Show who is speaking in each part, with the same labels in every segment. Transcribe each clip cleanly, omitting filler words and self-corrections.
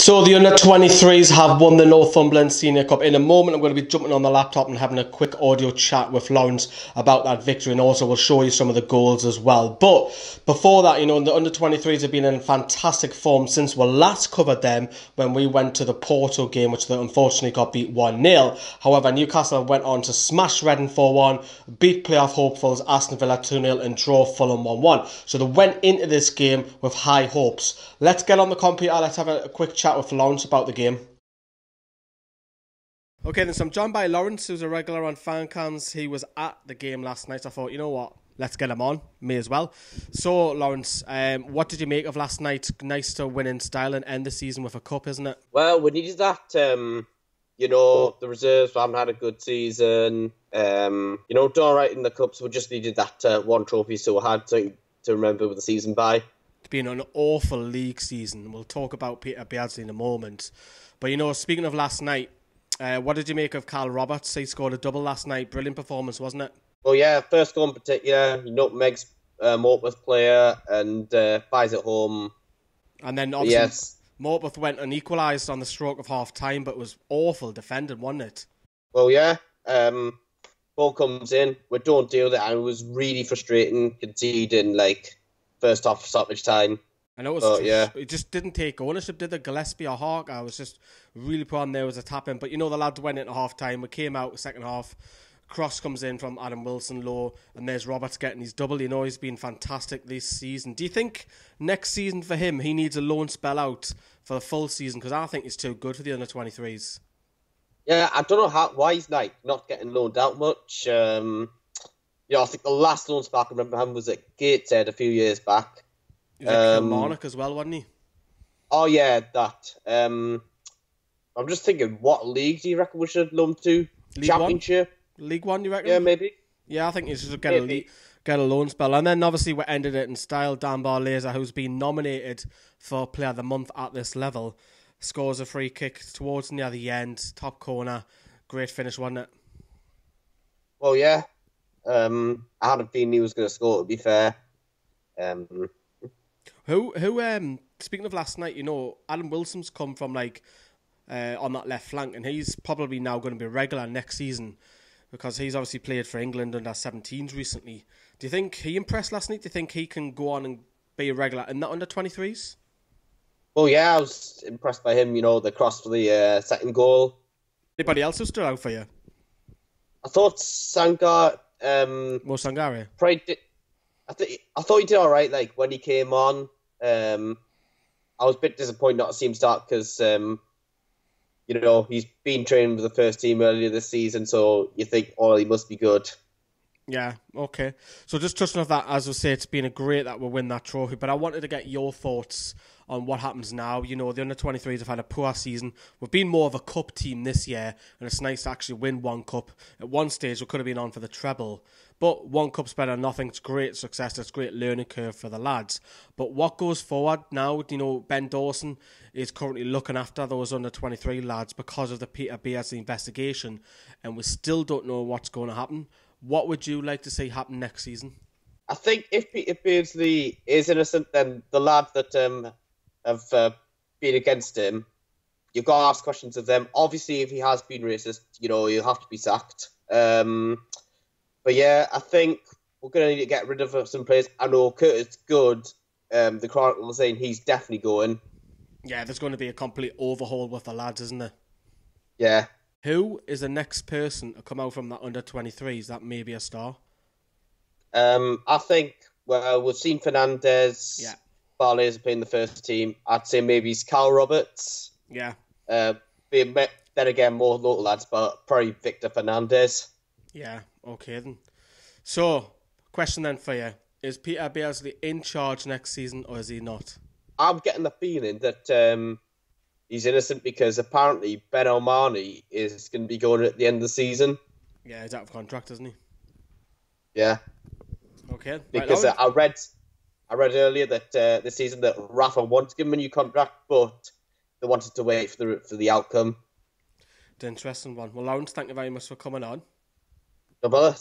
Speaker 1: So the under-23s have won the Northumberland Senior Cup. In a moment, I'm going to be jumping on the laptop and having a quick audio chat with Laurence about that victory, and also we'll show you some of the goals as well. But before that, the under-23s have been in fantastic form since we last covered them when we went to the Porto game, which they unfortunately got beat 1-0. However, Newcastle went on to smash Reading 4-1, beat playoff hopefuls Aston Villa 2-0 and draw Fulham 1-1. So they went into this game with high hopes. Let's get on the computer, let's have a quick chat with Laurence about the game. Okay, then so I'm joined by Laurence, who's a regular on Fancams. He was at the game last night, so I thought, you know what, let's get him on, may as well. So, Laurence, what did you make of last night? Nice to win in style and end the season with a cup, isn't it?
Speaker 2: Well, we needed that. The reserves haven't had a good season. Done all right in the cup, so we just needed that one trophy, so we had something to remember with the season by.
Speaker 1: It's been an awful league season. We'll talk about Peter Beardsley in a moment. But, speaking of last night, what did you make of Carl Roberts? He scored a double last night. Brilliant performance, wasn't it?
Speaker 2: Well, yeah, first goal in particular, nutmegs Morpeth player and buys it home.
Speaker 1: And then, obviously, Morpeth went and equalised on the stroke of half-time, but was awful defending, wasn't it?
Speaker 2: Well, yeah. Ball comes in, we don't deal with it, and it was really frustrating conceding, first half stoppage time.
Speaker 1: I know it just didn't take ownership, did the Gillespie or Hawk? I was just really put on there as a tap-in. But, the lads went into half-time. We came out second half. Cross comes in from Adam Wilson low, and there's Roberts getting his double. He's been fantastic this season. Do you think next season for him, he needs a loan spell out for the full season? Because I think he's too good for the under-23s.
Speaker 2: Yeah, I don't know why he's not getting loaned out much. I think the last loan spell I can remember him was at Gateshead a few years back.
Speaker 1: He was at Kilmarnock as well, wasn't he?
Speaker 2: Oh, yeah, that. I'm just thinking, what league do you reckon we should loan to? Championship?
Speaker 1: League One, you reckon?
Speaker 2: Yeah, maybe.
Speaker 1: Yeah, I think he should get a loan spell. And then, obviously, we ended it in style. Dan Barlaser, who's been nominated for Player of the Month at this level, scores a free kick towards near the end, top corner. Great finish, wasn't it?
Speaker 2: Well, yeah. I had a feeling he was going to score, to be fair.
Speaker 1: Speaking of last night, Adam Wilson's come from on that left flank, and he's probably now going to be regular next season because he's obviously played for England under 17s recently. Do you think he impressed last night? Do you think he can go on and be a regular in that under 23s?
Speaker 2: Well, yeah, I was impressed by him, the cross for the second goal.
Speaker 1: Anybody else who stood out for you?
Speaker 2: I thought Sangar...
Speaker 1: Mo Sangare?
Speaker 2: I thought he did all right, when he came on. I was a bit disappointed not to see him start because, he's been training with the first team earlier this season, so you think, he must be good.
Speaker 1: Yeah, okay. So just touching on that, as I say, it's been great that we'll win that trophy, but I wanted to get your thoughts on what happens now. The under-23s have had a poor season. We've been more of a cup team this year, and it's nice to actually win one cup. At one stage, we could have been on for the treble, but one cup's better than nothing. It's great success. It's a great learning curve for the lads. But what goes forward now? Ben Dawson is currently looking after those under-23 lads because of the Peter Beardsley investigation, and we still don't know what's going to happen. What would you like to see happen next season?
Speaker 2: I think if Peter Beardsley is innocent, then the lads that have been against him, you've got to ask questions of them. Obviously, if he has been racist, he'll have to be sacked. But yeah, I think we're going to need to get rid of some players. I know Curtis Good, the Chronicle was saying he's definitely going.
Speaker 1: Yeah, there's going to be a complete overhaul with the lads, isn't there?
Speaker 2: Yeah.
Speaker 1: Who is the next person to come out from that under-23s that may be a star?
Speaker 2: I think, we've seen Fernandez.
Speaker 1: Yeah.
Speaker 2: Barlaser playing the first team. I'd say maybe it's Carl Roberts.
Speaker 1: Yeah.
Speaker 2: Then again, more local lads, but probably Victor Fernandez.
Speaker 1: Yeah, okay then. So, question then for you. Is Peter Beardsley in charge next season or is he not?
Speaker 2: I'm getting the feeling that he's innocent because apparently Ben O'Mahony is going to be going at the end of the season.
Speaker 1: Yeah, he's out of contract, isn't he?
Speaker 2: Yeah.
Speaker 1: Okay.
Speaker 2: Because I read earlier that this season that Rafa wanted to give him a new contract, but they wanted to wait for the outcome.
Speaker 1: It's an interesting one. Well, Laurence, thank you very much for coming on.
Speaker 2: No bother.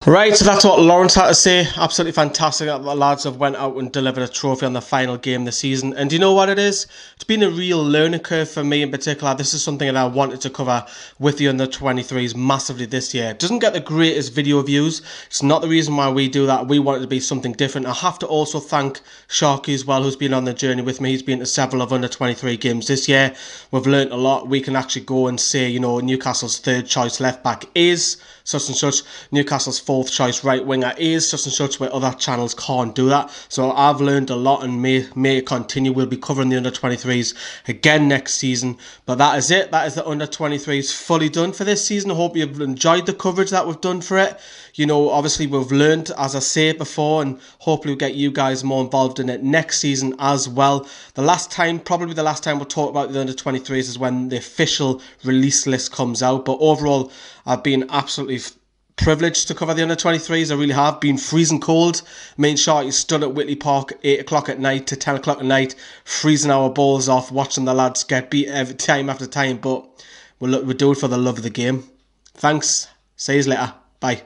Speaker 1: Right, so that's what Laurence had to say. Absolutely fantastic that the lads have went out and delivered a trophy on the final game this season. And do you know what it is? It's been a real learning curve for me in particular. This is something that I wanted to cover with the under-23s massively this year. It doesn't get the greatest video views. It's not the reason why we do that. We want it to be something different. I have to also thank Sharky as well, who's been on the journey with me. He's been to several of under-23 games this year. We've learnt a lot. We can actually go and say, you know, Newcastle's third choice left back is such and such. Newcastle's fourth choice right winger is such and such, where other channels can't do that. So I've learned a lot and may it continue. We'll be covering the under-23s again next season. But that is it. That is the under-23s fully done for this season. I hope you've enjoyed the coverage that we've done for it. You know, obviously we've learned, as I say before, and hopefully we'll get you guys more involved in it next season as well. Probably the last time we'll talk about the under-23s is when the official release list comes out. But overall, I've been absolutely privileged to cover the under-23s. I really have. Been freezing cold. Me and Sharky stood at Whitley Park 8 o'clock at night to 10 o'clock at night, freezing our balls off, watching the lads get beat every time after time. But we'll do it for the love of the game. Thanks. See you later. Bye.